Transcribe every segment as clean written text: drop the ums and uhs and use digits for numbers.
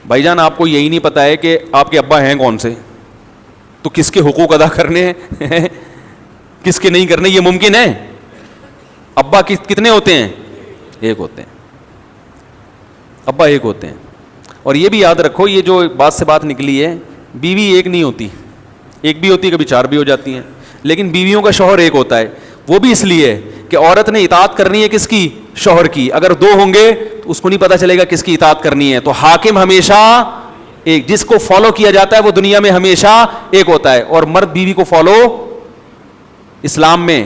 بھائی جان آپ کو یہی نہیں پتا ہے کہ آپ کے ابا ہیں کون سے, تو کس کے حقوق ادا کرنے ہیں کس کے نہیں کرنے, یہ ممکن ہے؟ ابا کتنے ہوتے ہیں؟ ایک ہوتے ہیں, ابا ایک ہوتے ہیں. اور یہ بھی یاد رکھو, یہ جو بات سے بات نکلی ہے, بیوی ایک نہیں ہوتی, ایک بھی ہوتی ہے, کبھی چار بھی ہو جاتی ہیں, لیکن بیویوں کا شوہر ایک ہوتا ہے. وہ بھی اس لیے کہ عورت نے اطاعت کرنی ہے کس کی؟ شوہر کی. اگر دو ہوں گے تو اس کو نہیں پتا چلے گا کس کی اطاعت کرنی ہے. تو حاکم ہمیشہ ایک, جس کو فالو کیا جاتا ہے وہ دنیا میں ہمیشہ ایک ہوتا ہے. اور مرد بیوی کو فالو, اسلام میں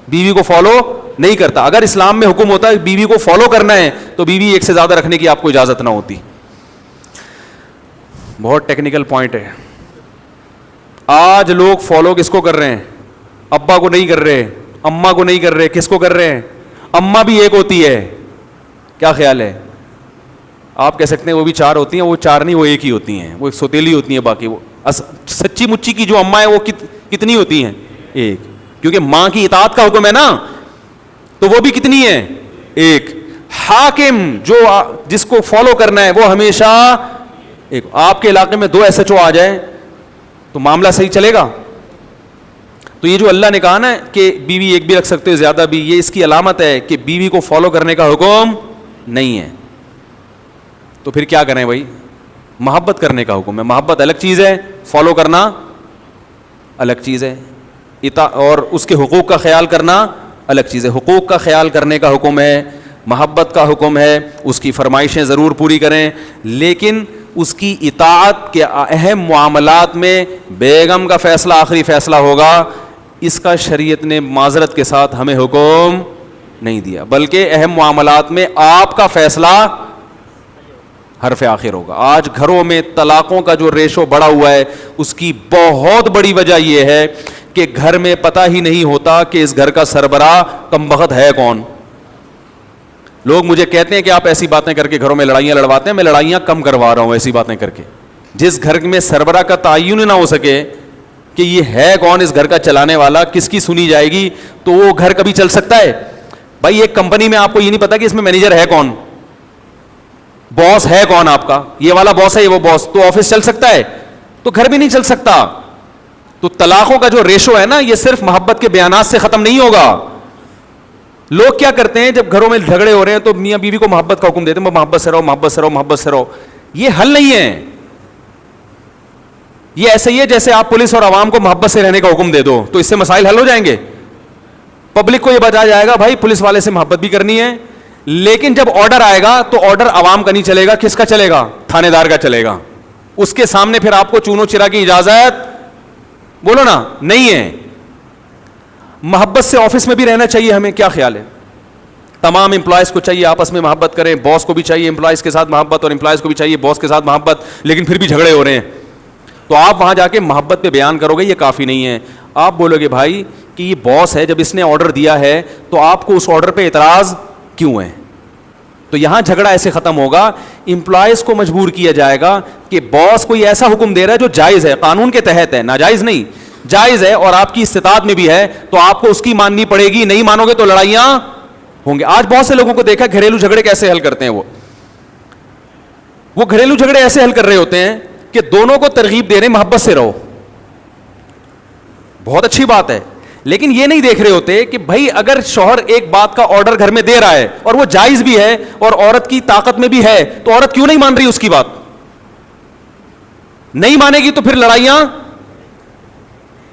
بیوی کو فالو نہیں کرتا. اگر اسلام میں حکم ہوتا ہے بیوی کو فالو کرنا ہے تو بیوی ایک سے زیادہ رکھنے کی آپ کو اجازت نہ ہوتی. بہت ٹیکنیکل پوائنٹ ہے. آج لوگ فالو کس کو کر رہے ہیں؟ ابا کو نہیں کر رہے, اماں کو نہیں کر رہے, کس کو کر رہے ہیں؟ اماں بھی ایک ہوتی ہے. کیا خیال ہے؟ آپ کہہ سکتے ہیں وہ بھی چار ہوتی ہیں, وہ چار نہیں, وہ ایک ہی ہوتی ہیں, وہ ایک سوتیلی ہوتی ہیں. باقی وہ سچی مچی کی جو اماں ہے وہ کتنی ہوتی ہیں؟ ایک. کیونکہ ماں کی اطاعت کا حکم ہے نا, تو وہ بھی کتنی ہے؟ ایک. حاکم جو جس کو فالو کرنا ہے وہ ہمیشہ ایک. آپ کے علاقے میں 2 SHO آ جائیں تو معاملہ صحیح چلے گا؟ تو یہ جو اللہ نے کہا نا کہ بیوی ایک بھی رکھ سکتے ہو, زیادہ بھی, یہ اس کی علامت ہے کہ بیوی کو فالو کرنے کا حکم نہیں ہے. تو پھر کیا کریں بھائی؟ محبت کرنے کا حکم ہے. محبت الگ چیز ہے, فالو کرنا الگ چیز ہے, اور اس کے حقوق کا خیال کرنا الگ چیز ہے. حقوق کا خیال کرنے کا حکم ہے, محبت کا حکم ہے, اس کی فرمائشیں ضرور پوری کریں, لیکن اس کی اطاعت کے اہم معاملات میں بیگم کا فیصلہ آخری فیصلہ ہوگا. اس کا شریعت نے معذرت کے ساتھ ہمیں حکم نہیں دیا, بلکہ اہم معاملات میں آپ کا فیصلہ حرف آخر ہوگا. آج گھروں میں طلاقوں کا جو ریشو بڑھا ہوا ہے, اس کی بہت بڑی وجہ یہ ہے کہ گھر میں پتہ ہی نہیں ہوتا کہ اس گھر کا سربراہ کمبخت ہے کون. لوگ مجھے کہتے ہیں کہ آپ ایسی باتیں کر کے گھروں میں لڑائیاں لڑواتے ہیں. میں لڑائیاں کم کروا رہا ہوں ایسی باتیں کر کے. جس گھر میں سربراہ کا تعین نہ ہو سکے کہ یہ ہے کون اس گھر کا چلانے والا, کس کی سنی جائے گی, تو وہ گھر کبھی چل سکتا ہے؟ بھائی ایک کمپنی میں آپ کو یہ نہیں پتا کہ اس میں مینیجر ہے کون, باس ہے کون آپ کا, یہ والا باس ہے, یہ وہ باس, تو آفس چل سکتا ہے؟ تو گھر بھی نہیں چل سکتا. تو طلاقوں کا جو ریشو ہے نا, یہ صرف محبت کے بیانات سے ختم نہیں ہوگا. لوگ کیا کرتے ہیں جب گھروں میں جھگڑے ہو رہے ہیں تو میاں بیوی کو محبت کا حکم دیتے ہیں, محبت سے رہو, محبت سے رہو, محبت سے رہو. یہ حل نہیں ہے. یہ ایسے ہی ہے جیسے آپ پولیس اور عوام کو محبت سے رہنے کا حکم دے دو, تو اس سے مسائل حل ہو جائیں گے. پبلک کو یہ بتایا جائے گا بھائی پولیس والے سے محبت بھی کرنی ہے, لیکن جب آرڈر آئے گا تو آرڈر عوام کا نہیں چلے گا, کس کا چلے گا؟ تھانے دار کا چلے گا. اس کے سامنے پھر آپ کو چونو چرا کی اجازت بولو نا نہیں ہے. محبت سے آفس میں بھی رہنا چاہیے ہمیں. کیا خیال ہے؟ تمام امپلائز کو چاہیے آپس میں محبت کریں, باس کو بھی چاہیے امپلائز کے ساتھ محبت, اور امپلائز کو بھی چاہیے باس کے ساتھ محبت, لیکن پھر بھی جھگڑے ہو رہے ہیں. تو آپ وہاں جا کے محبت پہ بیان کرو گے, یہ کافی نہیں ہے. آپ بولو گے بھائی کہ یہ باس ہے, جب اس نے آرڈر دیا ہے تو آپ کو اس آرڈر پہ اعتراض کیوں ہے؟ تو یہاں جھگڑا ایسے ختم ہوگا. امپلائز کو مجبور کیا جائے گا کہ باس کوئی ایسا حکم دے رہا ہے جو جائز ہے, قانون کے تحت ہے, ناجائز نہیں, جائز ہے, اور آپ کی استطاعت میں بھی ہے, تو آپ کو اس کی ماننی پڑے گی. نہیں مانو گے تو لڑائیاں ہوں گے. آج بہت سے لوگوں کو دیکھا گھریلو جھگڑے کیسے حل کرتے ہیں. وہ گھریلو جھگڑے ایسے حل کر رہے ہوتے ہیں کہ دونوں کو ترغیب دے رہے ہیں محبت سے رہو, بہت اچھی بات ہے, لیکن یہ نہیں دیکھ رہے ہوتے کہ بھائی اگر شوہر ایک بات کا آرڈر گھر میں دے رہا ہے اور وہ جائز بھی ہے اور عورت کی طاقت میں بھی ہے, تو عورت کیوں نہیں مان رہی اس کی بات؟ نہیں مانے گی تو پھر لڑائیاں,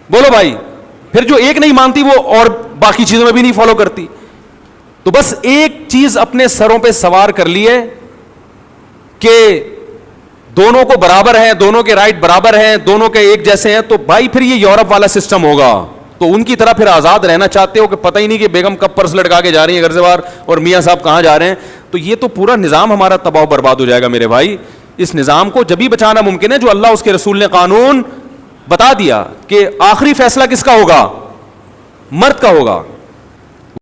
بولو بھائی. پھر جو ایک نہیں مانتی وہ اور باقی چیزوں میں بھی نہیں فالو کرتی. تو بس ایک چیز اپنے سروں پہ سوار کر لیے کہ دونوں کو برابر ہیں, دونوں کے رائٹ برابر ہیں, دونوں کے ایک جیسے ہیں, تو بھائی پھر یہ یورپ والا سسٹم ہوگا. تو ان کی طرح پھر آزاد رہنا چاہتے ہو کہ پتہ ہی نہیں کہ بیگم کب پرس لٹکا کے جا رہی ہے گھر سے باہر اور میاں صاحب کہاں جا رہے ہیں, تو یہ تو پورا نظام ہمارا تباہ و برباد ہو جائے گا میرے بھائی. اس نظام کو جبھی بچانا ممکن ہے جو اللہ اس کے رسول نے قانون بتا دیا کہ آخری فیصلہ کس کا ہوگا؟ مرد کا ہوگا.